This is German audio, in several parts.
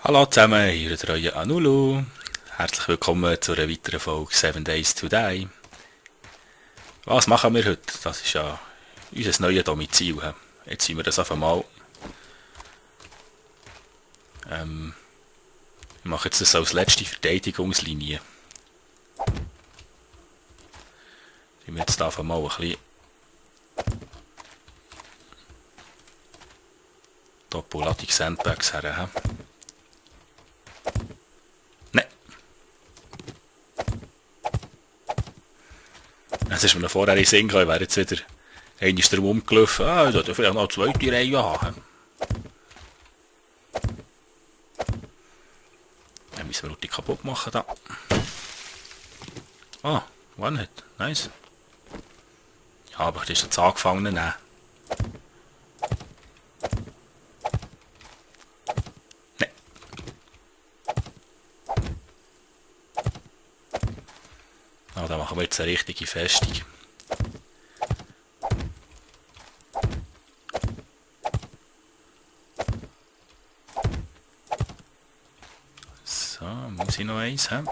Hallo zusammen, hier ist der neue Anulu. Herzlich willkommen zu einer weiteren Folge 7 Days to Die. Was machen wir heute? Das ist ja unser neues Domizil. Jetzt sind wir das einfach mal. Ich mache jetzt das als letzte Verteidigungslinie. Wir jetzt einfach mal ein bisschen Doppelladung Sandbags her. Nein. Es ist mir noch vorher in den Sinn gekommen, ich wäre jetzt wieder einer ist drum rumgelaufen. Ich sollte vielleicht noch eine zweite Reihe haben. Dann müssen wir die kaputt machen da. Ah, One-Hit. Nice. Ja, aber das ist jetzt angefangen. Nein. Ah, da machen wir jetzt eine richtige Festung. So, muss ich noch eins haben?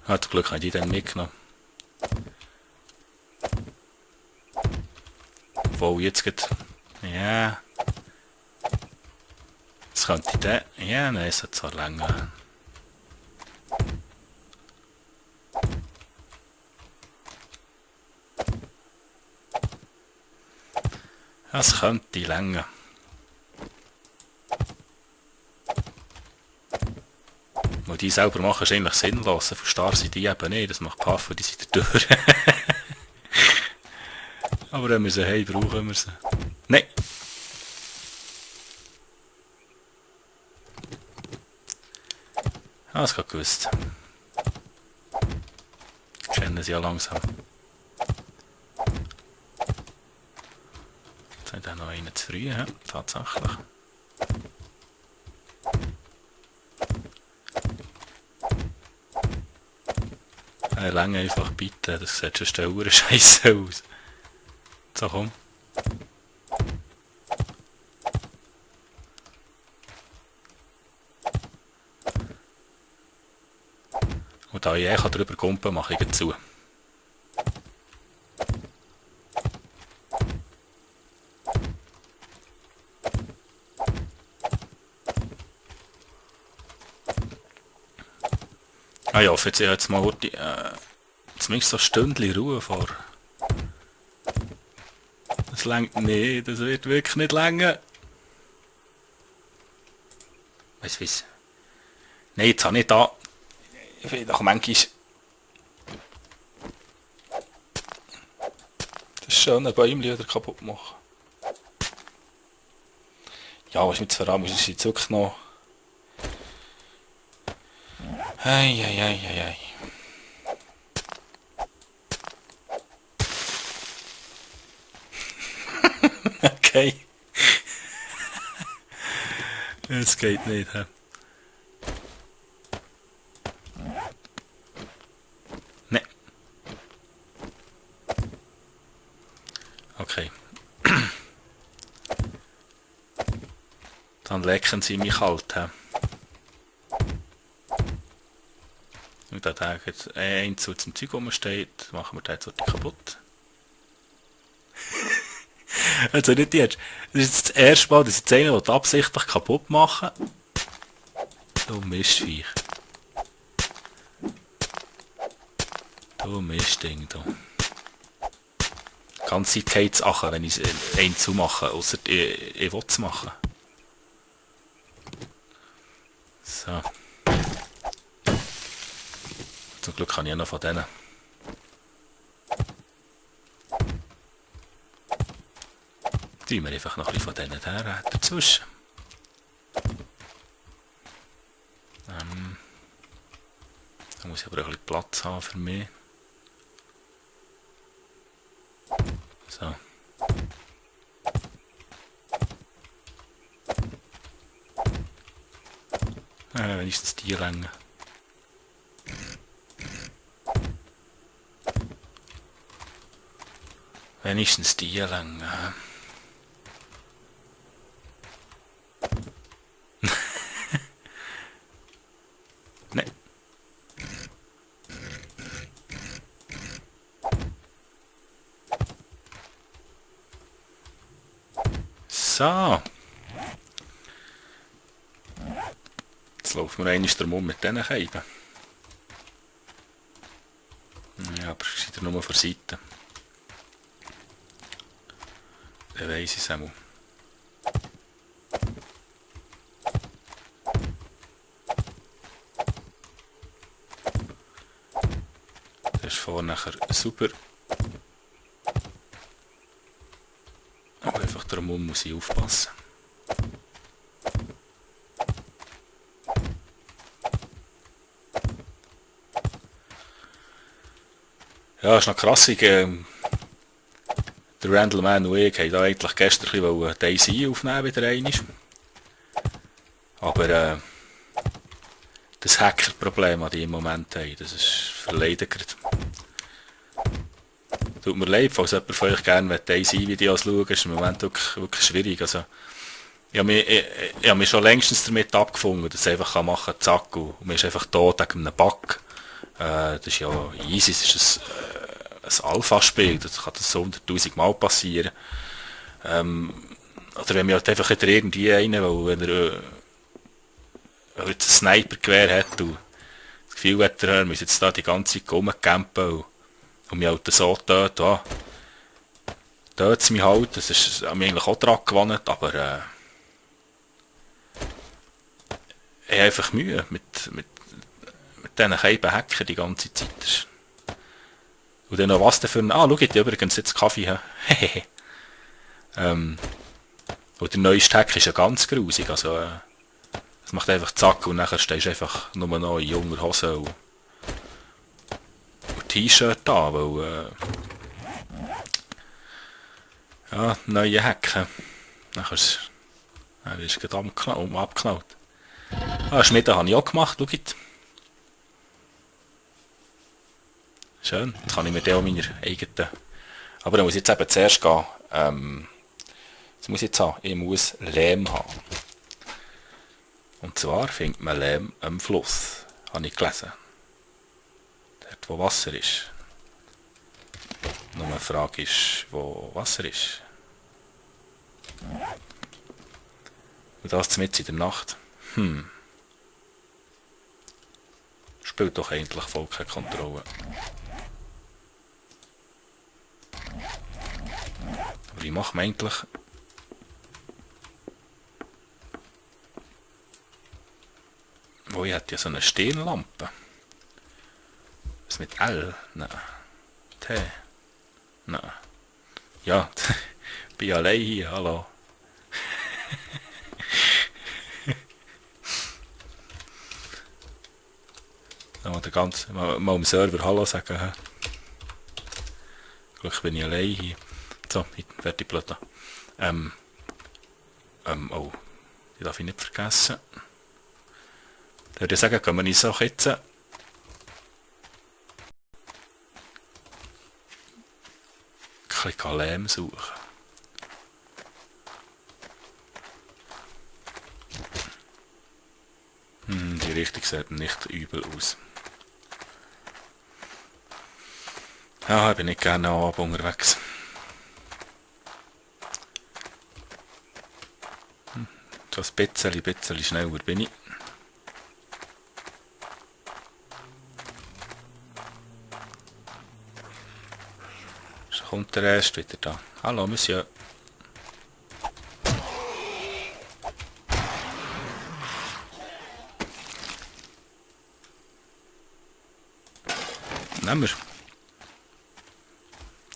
Zum Glück habe ich die dann mitgenommen. Obwohl jetzt geht. Ja. Jetzt könnte ich den. Ja, nein, es hat zwar länger. Es könnte länger. Weil die selber machen ist eigentlich sinnlos. Von starr sind die eben nicht. Das macht Puff, die sind durch. Aber wenn wir sie haben, brauchen wir sie. Nein! Ah, das geht gewusst. Kennen sie ja langsam. Jetzt haben wir noch einen zu früh, tatsächlich. Lange einfach bitte, das sieht schon stauer scheiße aus. So, komm. Und da ich drüber kumpen, mache ich zu. Ah ja, jetzt jetzt mal zumindest so ein Stündchen Ruhe vor. Das längt nicht, das wird wirklich nicht länger. Weißt du was? Nein, jetzt habe ich da. Ich will doch manchmal das schöne Bäumchen wieder kaputt machen. Ja, was ist mit verraten, ist jetzt wirklich noch. Ei. Okay. Es geht nicht, hä? Ne. Okay. Dann lecken sie mich kalt, hä? Und da denke ich, ein zu zum Zeug rumsteht, machen wir den jetzt kaputt. Also nicht jetzt. Das ist jetzt das erste Mal, dass jetzt einer absichtlich kaputt machen. Du Mistviech. Du Mistding, du. Die ganze Zeit geht es achen, wenn ich einen zumache, ausser ich will es machen. So. Zum Glück kann ich noch von denen. Tun wir einfach noch ein bisschen von denen her dazwischen. Da muss ich aber auch ein bisschen Platz haben für mich. So. Wenigstens die Länge. Wenigstens die Länge. So. Jetzt laufen wir einmal drum mit diesen Scheiben. Ja, aber es ist nur von der Seite. Dann weiss ich es auch mal. Das ist vorne nachher super. Aber einfach darum muss ich aufpassen. Ja, ist noch krass. Der Randleman und ich haben da eigentlich gestern ein bisschen Daisy aufnehmen wieder einmal. Aber das Hacker-Problem, das die im Moment haben, das ist verleidigert. Tut mir leid, falls jemand von euch gerne Daisy-Videos schaut, ist im Moment wirklich schwierig. Also, ich habe mich schon längstens damit abgefunden, dass ich einfach machen kann, zack, und man ist einfach tot wegen einem Bug. Das ist ja easy, es ist ein Alpha-Spiel, das kann das so 100'000 Mal passieren. Oder wenn man halt einfach irgendwie einen, weil wenn er ein Sniper-Gewehr hat und das Gefühl hat, er muss jetzt da die ganze Zeit rumcampen und mich halt so töten, tötet es mich halt, das ist mir eigentlich auch dran gewonnen, aber ich habe einfach Mühe mit diesen Scheiben hacken die ganze Zeit. Und dann noch was denn für ein... schau ich übrigens jetzt Kaffee. Und der neueste Hack ist ja ganz grusig, also es macht einfach zack und nachher stehst du einfach nur noch in junger Hose und T-Shirt da, weil ja, neue Hacken. Nachher ist es gerade abgeknallt. Schmieden habe ich auch gemacht, schau. Schön, jetzt kann ich mir den auch meine eigenen... Aber dann muss ich jetzt eben zuerst gehen. Was muss ich jetzt haben? Ich muss Lehm haben. Und zwar findet man Lehm am Fluss. Habe ich gelesen. Dort wo Wasser ist. Nur eine Frage ist, wo Wasser ist. Und das mitten in der Nacht. Spielt doch eigentlich voll keine Kontrolle. Aber wie macht man eigentlich... Oh, ich hätte ja so eine Stirnlampe. Was mit L? Nein. T? Nein. Ja, bin allein hier, hallo. Mal am Server Hallo sagen. Glück bin ich allein hier. So, fertig blöd. Oh, die darf ich nicht vergessen. Da würde ich sagen, können wir uns auch jetzt ein bisschen Lehm suchen. Die Richtung sieht nicht übel aus. Ja, ich bin nicht gerne am Abend unterwegs. So ein bisschen schneller bin ich. So kommt der erste wieder da. Hallo, Monsieur. Nehmen wir.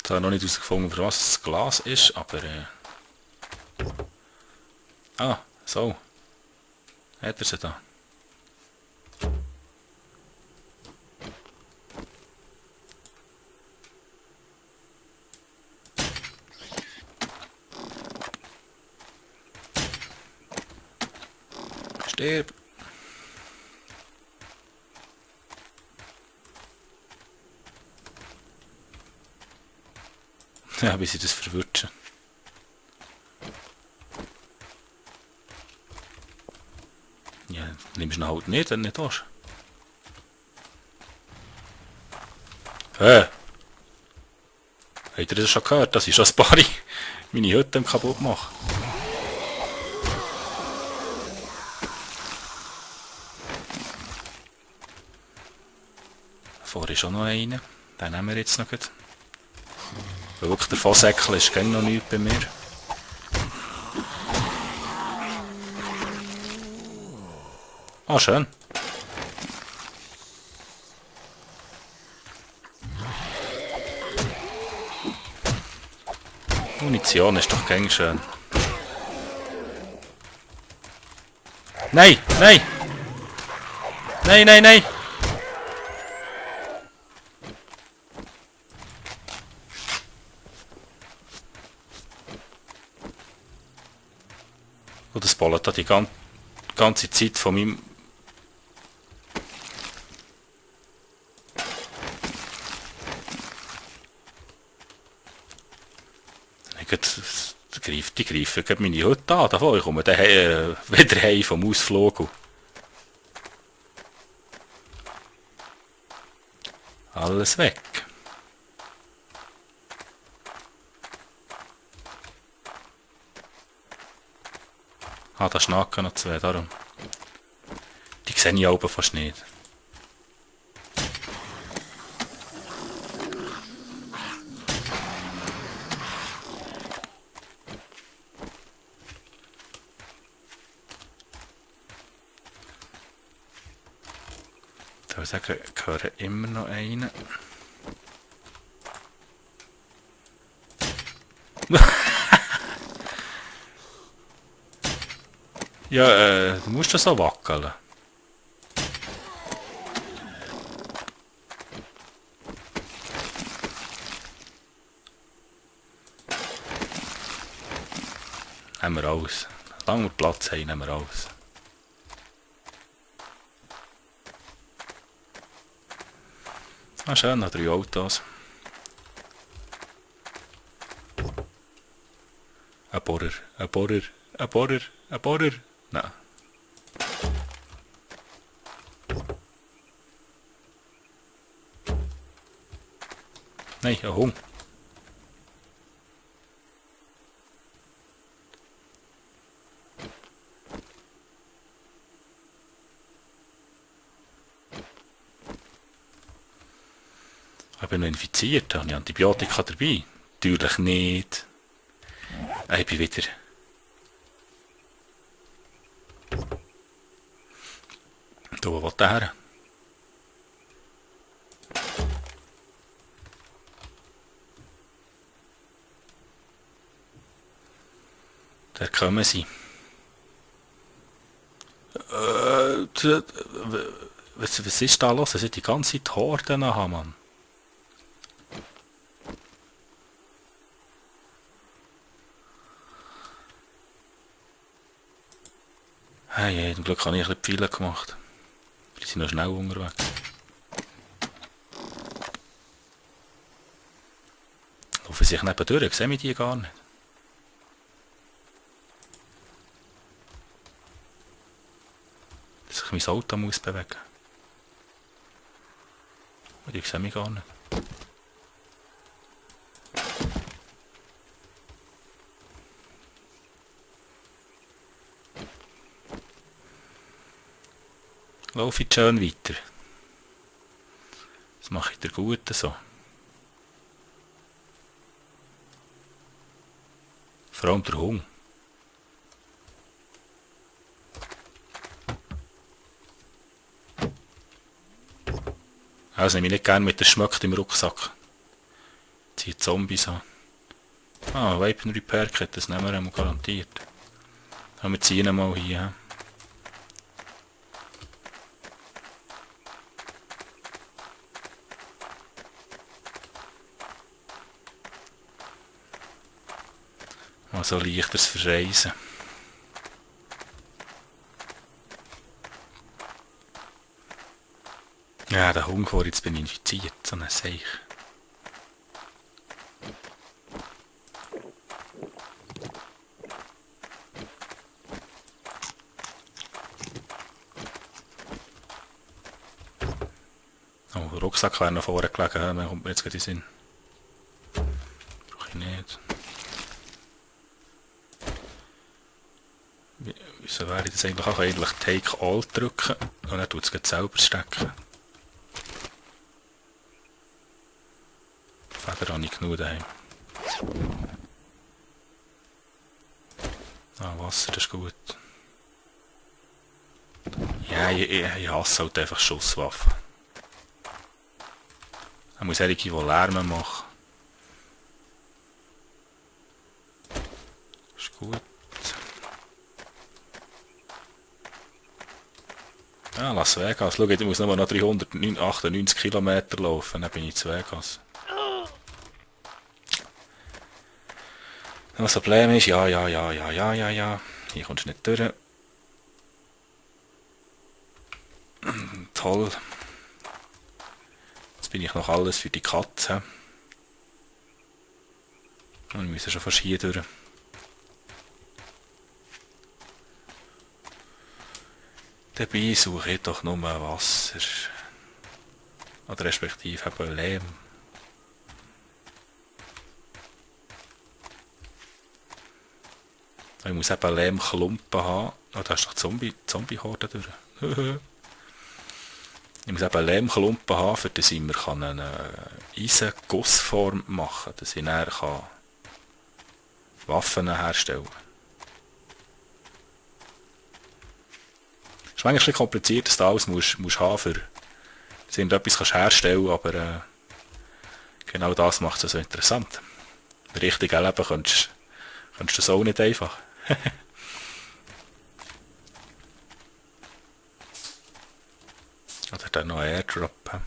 Ich habe noch nicht herausgefunden, für was das Glas ist, aber... so. Hat er sie da. Stirb. Ja, bis ich das verwünsche. Ja, nimmst du ihn halt nicht, wenn du nicht hast. Habt ihr das schon gehört? Das ist schon ein paar meine Hütte kaputt gemacht. Vorher ist auch noch einer. Den nehmen wir jetzt noch. Weil wirklich der Fossäckel ist gar noch nichts bei mir. Ah, schön. Munition ist doch gängig schön. Nein, nein! Nein, nein, nein! Und das ballert da die ganze Zeit von meinem... Die greifen gerade meine Hütte an. Davon ich komme wieder heim vom Ausflug. Alles weg. Ah, da schnacken noch zwei, darum. Die sehe ich oben fast nicht. Ich würde sagen, ich höre immer noch einen. Ja, du musst das so wackeln. Nehmen wir alles. Solange wir Platz haben, nehmen wir alles. Ah, schön, noch 3 Autos. Ein Bohrer, ein Bohrer, ein Bohrer, ein Bohrer. Nein. Nein, ein Hund. Ich bin noch infiziert, habe ich Antibiotika dabei? Natürlich nicht. Ich bin wieder... Da, wo will der her? Da kommen sie. Was ist da los? Es sind die ganze Zeit Horden nachher, Mann. Hey, zum Glück habe ich ein bisschen Pfeile gemacht. Die sind noch schnell unterwegs. Laufen sich nebendurch, ich sehe mich die gar nicht. Dass ich mein Auto muss bewegen. Und ich sehe mich gar nicht. Laufe ich schön weiter. Das mache ich dir gut so. Vor allem der Hund. Also nehme ich nicht gerne mit der Schmöckt im Rucksack. Zieht Zombies an. Ah, Weapon Repair Kit, das nehmen wir einmal garantiert. Aber wir ziehen ihn mal hier. Also leichteres Verreisen. Ja, der Hund vor, jetzt bin ich infiziert, so ein Seich. Oh, der Rucksack wäre noch vorne gelegen, dann kommt mir jetzt gerade in den Sinn. Brauche ich nicht. Wieso wäre ich das eigentlich auch eigentlich Take All drücken und dann tut es selber stecken. Leder habe ich genug daheim. Ah, Wasser, das ist gut. Ja, ich hasse halt einfach Schusswaffen. Man muss solche, die Lärme machen. Ist gut. Ja, Las Vegas. Schau, ich muss nur noch 398 Kilometer laufen, dann bin ich zu Vegas. Das Problem ist, ja. Hier kommst du nicht durch. Toll. Jetzt bin ich noch alles für die Katze. Und wir müssen schon fast hier durch. Dabei suche ich doch nur Wasser. Oder respektive eben Lehm. Ich muss eben Lehmklumpen haben. Oh, da ist doch Zombie-Horde durch. Ich muss eben Lehmklumpen haben, für dass ich mir eine Eisengussform machen kann, dass ich dann Waffen herstellen kann. Es ist manchmal ein bisschen kompliziert, dass du alles musst haben, für dass du etwas herstellen kannst, aber genau das macht es so interessant. Im richtigen Leben kannst du das auch nicht einfach. Oder dann noch ein Airdrop.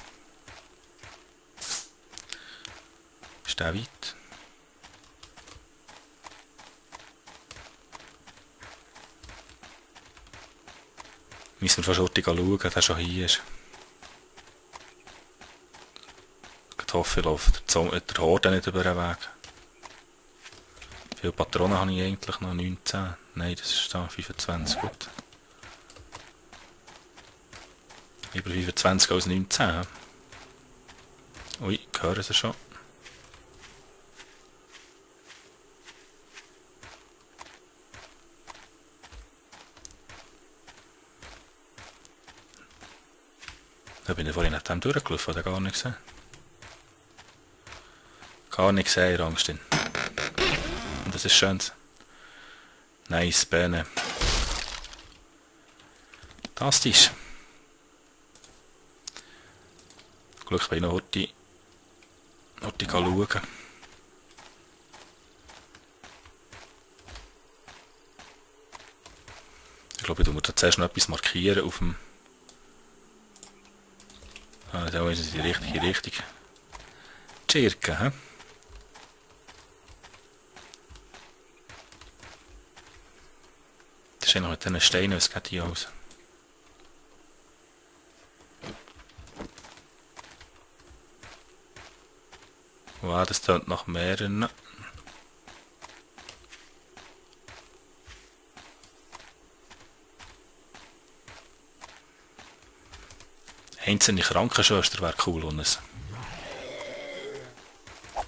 Ist der weit? Müssen wir fast schauen, dass er schon hier ist. Ich hoffe, ich laufe der Horde nicht über den Weg. Wie viele Patronen habe ich eigentlich noch? 19? Nein, das ist da 25, gut. Lieber 25 als 19. Ui, hören sie schon. Da bin ich vorhin nicht dem durchgelaufen, oder gar nicht gesehen. Gar nicht gesehen, Rangstin. Und das ist schön. Nice, Bene. Fantastisch. Glück bei noch heute schauen. Ich glaube, ich muss da zuerst noch etwas markieren auf dem... Ah, da ist es die richtige Richtung. Tschirke, hä? Das ist ja noch mit diesen Steinen, was geht hier aus? Wow, das tönt nach mehreren. Einzelne Krankenschwester wäre cool, und ein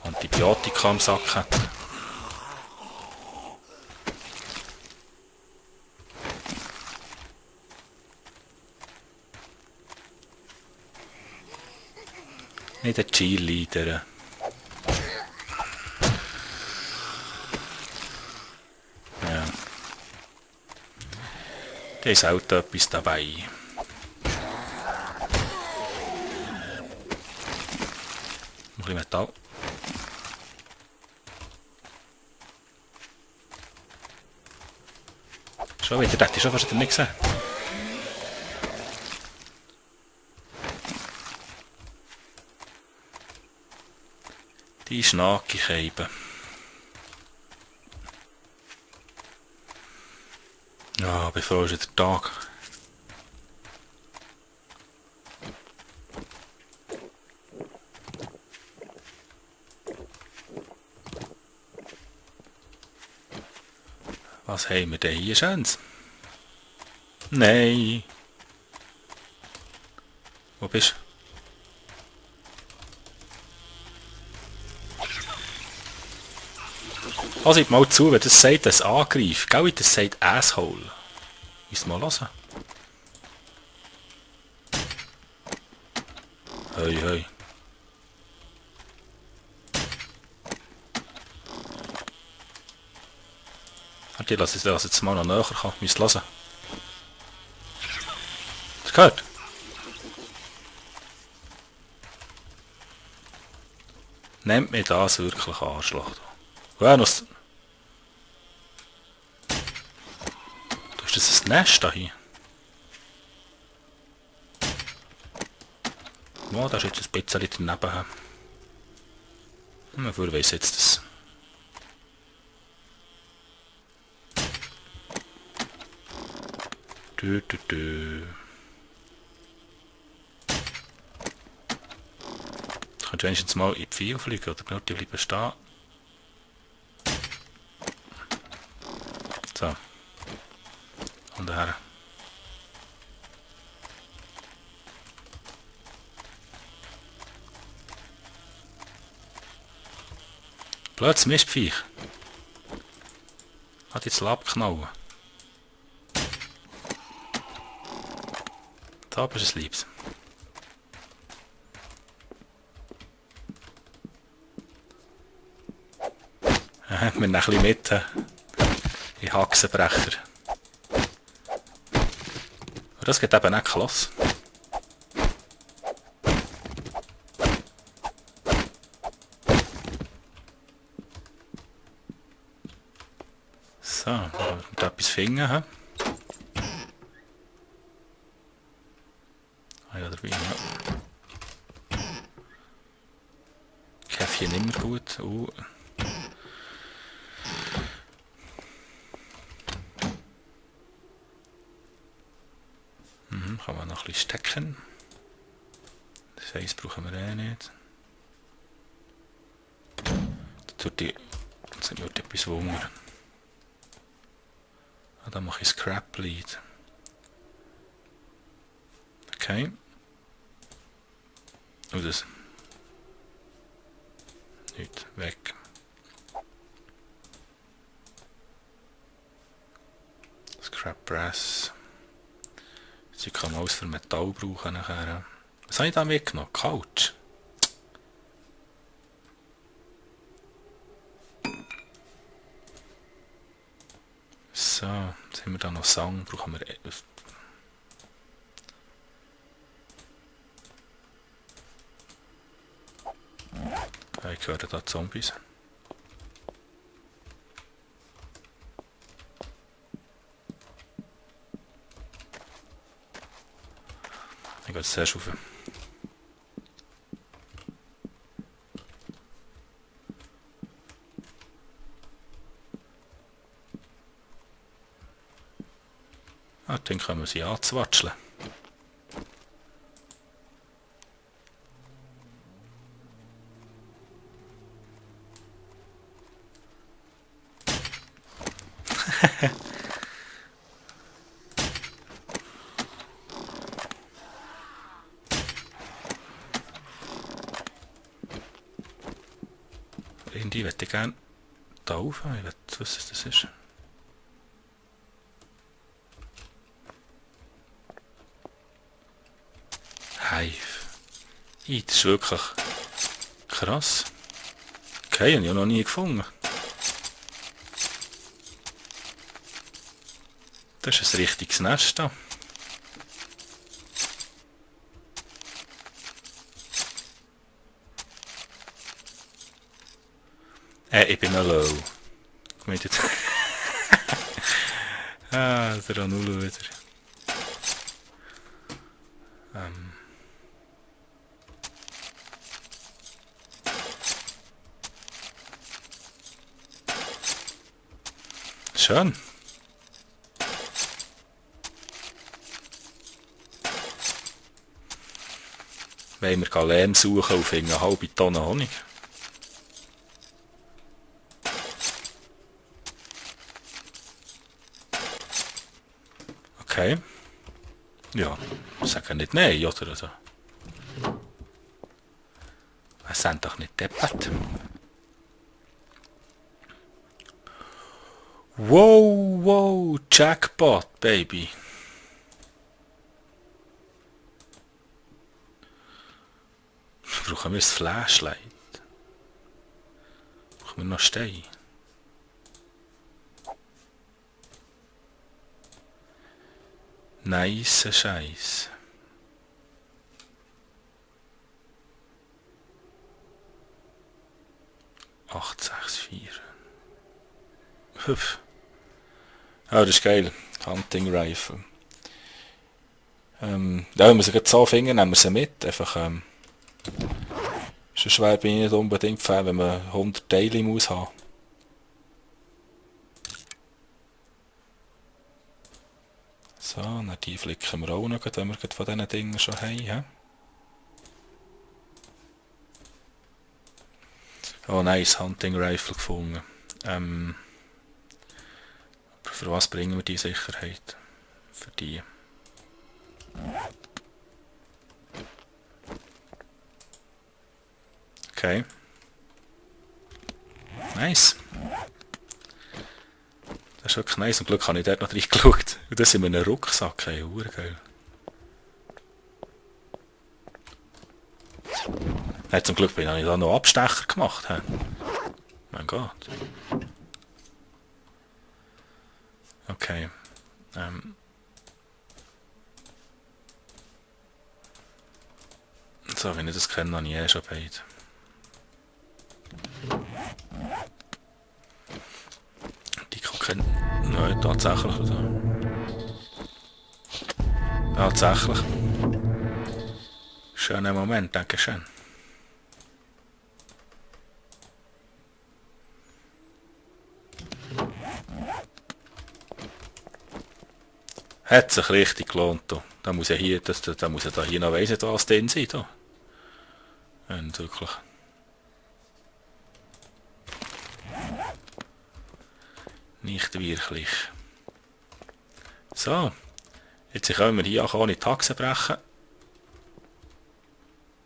Antibiotika am Sack hat. Nicht ein Cheerleader. Ja. Da ist auch etwas dabei. Ein bisschen Metall. Schon wieder, das ist schon fast nicht gesehen. Die Schnaki-Keiben. Ja, bevor ist der Tag. Was haben wir denn hier Schönes? Nein. Wo bist du? Hört mal zu, wenn das sagt, dass es angreift. Gell, das sagt Asshole. Müsst mal hören. Hoi, hoi. Warte, ich lasse jetzt mal noch näher kommen. Müsst hören. Hast du gehört? Nehmt mir das wirklich Arschloch. Ja, noch... Du hast das ein Nest da hier. Ja, da ist jetzt ein bisschen daneben. Wofür weiss jetzt das? Du. Ich könnte wenigstens mal in die Pfeil fliegen, oder nur die bleiben stehen. So. Und daher. Blödes Mistviech. Hat jetzt abknallen. Da ist es Liebes. Wir nehmen ein bisschen mit. In Haxenbrecher. Und das geht eben nicht klasse. So, mit etwas finden. Ah ja, der Wein, ja. Käffchen immer gut. Kann man noch ein bisschen stecken. Das Eis brauchen wir eh nicht. Jetzt wird etwas Wunder. Ah, dann mache ich Scrap Lead. Okay. Und das. Nicht weg. Scrap Brass. Sie kann man alles für Metall brauchen nachher. Was habe ich da mitgenommen? Couch. So, jetzt haben wir da noch Sang. Brauchen wir... Ja, ich höre da Zombies. Ich gehe jetzt zuerst rauf. Ah, dann können wir sie anzwatscheln. Irgendwie möchte ich gerne da rauf. Ich will wissen, was das ist. Hive. Das ist wirklich krass. Okay, habe ich noch nie gefunden. Das ist ein richtiges Nest da. Ich bin noch low. Ich meine jetzt... der Anulo wieder. Schön. Wollen wir Lehm suchen auf eine halbe Tonne Honig? Okay. Ja, sagen nicht nein, oder so. Wir sind doch nicht deppert. Wow, Jackpot, Baby. Brauchen wir das Flashlight? Brauchen wir noch Stein? Nice Scheiß. Acht, 6, 4. Hüpf. Oh, das ist geil. Hunting Rifle. Ja, wenn wir sie gerade so finden, nehmen wir sie mit. Einfach, schon schwer bin ich nicht unbedingt Fan, wenn man 100 Teile muss haben. So, dann die flicken wir auch noch, wenn wir von diesen Dingen schon haben. He? Oh, nice, Hunting Rifle gefunden. Für was bringen wir die Sicherheit? Für die. Okay. Nice. Das ist wirklich nice. Zum Glück habe ich dort noch reingeschaut. Und das sind wir in einem Rucksack. Hey, geil. Hey, zum Glück habe ich da noch Abstecher gemacht. Hey. Mein Gott. Okay. So, wenn ich das kenne, habe ich schon beide. Die gucken. Nein, tatsächlich. Oder? Tatsächlich. Schöner Moment, danke schön. Hat sich richtig gelohnt. Da muss ja hier, da muss ja da hier noch weiss, was drin sein. Da. Und wirklich. Nicht wirklich. So. Jetzt können wir hier auch ohne Taxe brechen.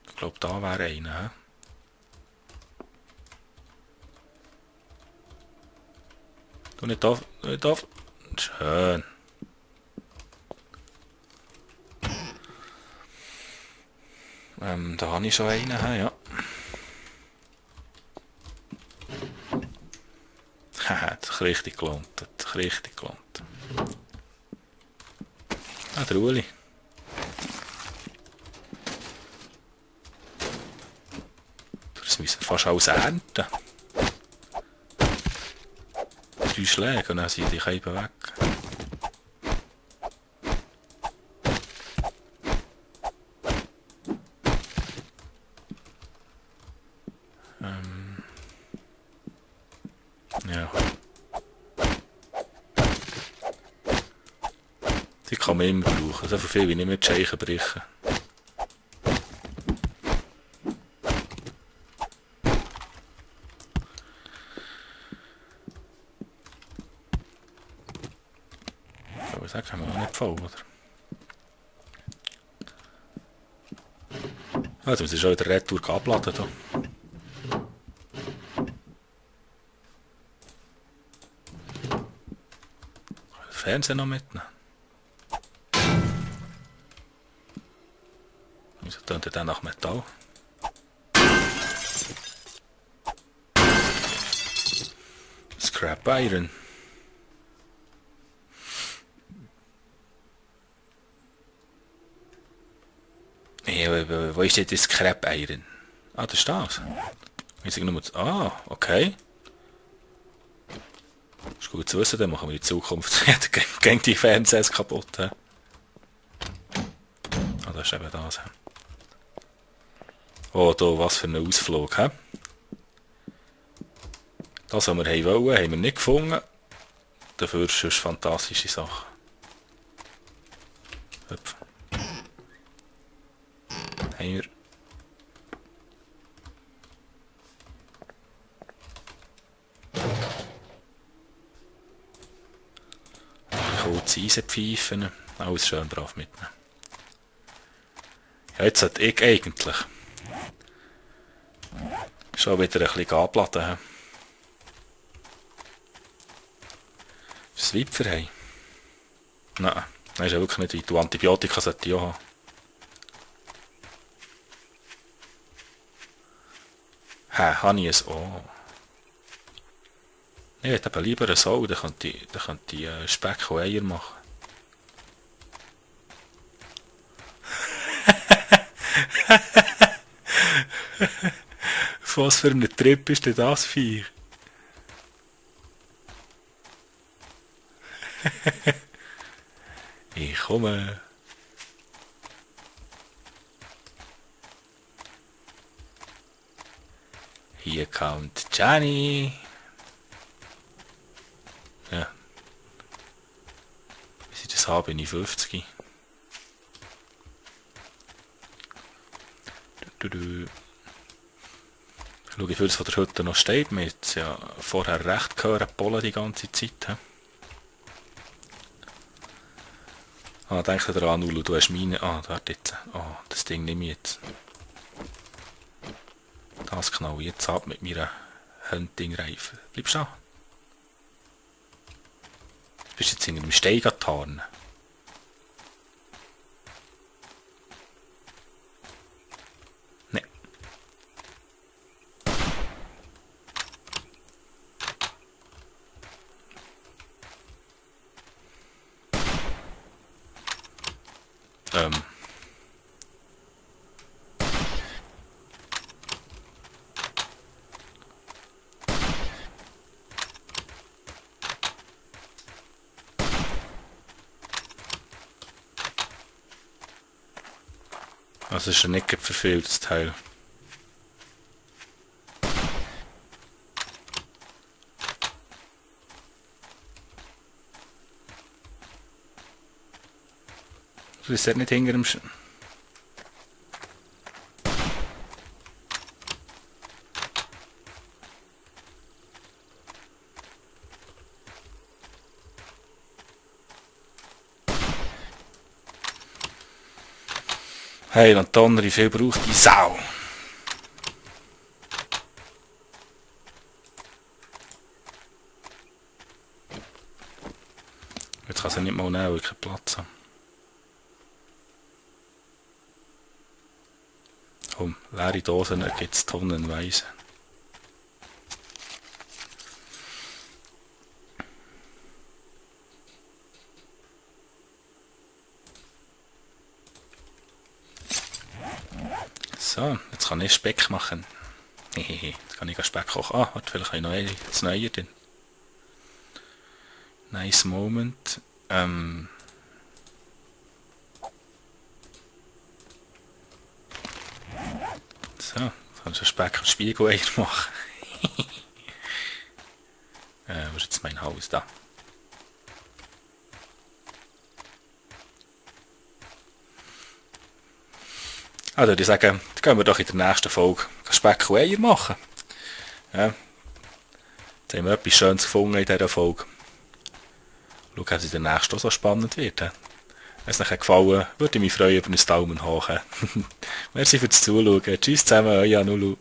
Ich glaube, da wäre einer. He? Du nicht auf, nicht auf. Schön. Da habe ich schon einen, he? Ja. Haha, hat sich richtig gelohnt. Hat sich richtig gelohnt. Ah, der Uli. Das müssen wir fast alles ernten. 3 Schläge und dann sind die Scheiben weg. Ja. Die kann man immer brauchen. So viel wie nicht mehr die Scheichen brechen. Aber das haben wir noch nicht voll, oder? Also, wir sind schon wieder Retour abladen hier. Fernsehen noch mitnehmen. Wieso tönt er dann nach Metall? Scrap Iron. Ja, wo ist denn das Scrap Iron? Ah, das ist das. Ah, okay. Ist gut zu wissen, dann machen wir in Zukunft gegen die Fernsehs kaputt. He? Ah, das ist eben das. He? Oh, da, was für ein Ausflug. He? Das, was wir wollen, haben wir nicht gefunden. Dafür ist es eine fantastische Sache. Hüpf. Haben wir. Kurze Eisenpfeifen, alles schön brav mitnehmen. Ja, jetzt sollte ich eigentlich schon wieder ein bisschen abladen. Ist das Wipfer haben? Nein, das ist ja wirklich nicht weit. Du Antibiotika sollte ich auch haben. Habe ich es auch. Ich hätte eben lieber eine Sau, dann könnte ich Speck und Eier machen. Auf was für einen Trip ist denn das Viech? Ich komme. Hier kommt Gianni. Ja. Wie sie das haben, bin ich 50. Ich schaue, wie viel es von der Hütte noch steht. Wir haben ja vorher recht gehört, Polen die ganze Zeit. He? Ah, denk daran, Ulu, du hast meine... Ah, warte jetzt. Ah, das Ding nehme ich jetzt. Das knall ich jetzt ab mit meiner Hunting-Reife. Bleibst du da? Du bist jetzt in einem Stein getarnt. Ne. Also ist ja nicht verfehlt, das Teil. Du bist nicht hinter dem Hey, und Donner, wie viel braucht die Sau? Jetzt kann sie nicht mal nehmen, weil ich keinen Platz habe. Komm, leere Dosen gibt es tonnenweise. So, jetzt kann ich Speck machen. Hehehe, jetzt kann ich Speck kochen. Ah, warte, vielleicht habe ich noch das Neue drin. Nice Moment. So, jetzt kann ich Speck und Spiegeleier machen. Wo ist jetzt mein Haus? Da. Also würde ich sagen, dann gehen wir doch in der nächsten Folge Speck und Eier machen. Ja. Jetzt haben wir etwas Schönes gefunden in dieser Folge. Schau, dass es in der nächsten auch so spannend wird. Wenn es euch gefallen hat, würde ich mich freuen über einen Daumen hoch. Merci fürs Zuschauen. Tschüss zusammen, euer Nulu.